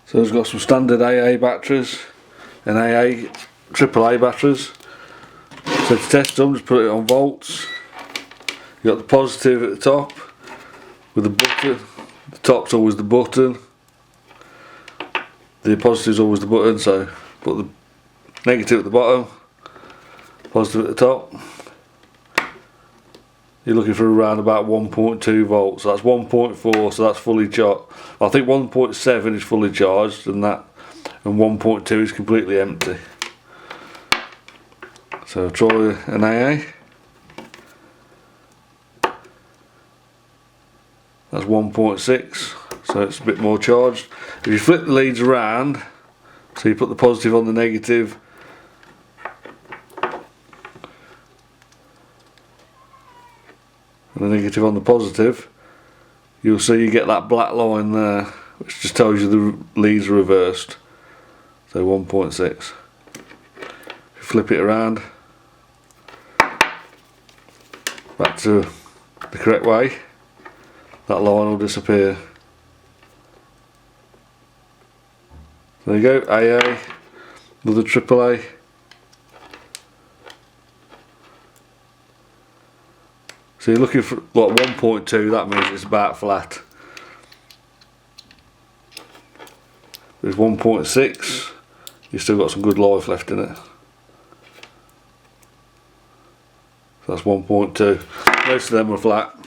So it's got some standard AA batteries and AAA batteries. So to test them, just put it on volts. You got the positive at the top with the button. The top's always the button. The positive's always the button, so put the negative at the bottom, positive at the top. You're looking for around about 1.2 volts. So that's 1.4, so that's fully charged. I think 1.7 is fully charged, and 1.2 is completely empty. So try an AA. That's 1.6, so it's a bit more charged. If you flip the leads around, so you put the positive on the negative, and the negative on the positive, you'll see you get that black line there, which just tells you the leads are reversed. So 1.6. If you flip it around back to the correct way, that line will disappear. There you go, AA, another AAA. So you're looking for like 1.2, that means it's about flat. There's 1.6, you've still got some good life left in it. So that's 1.2. Most of them are flat.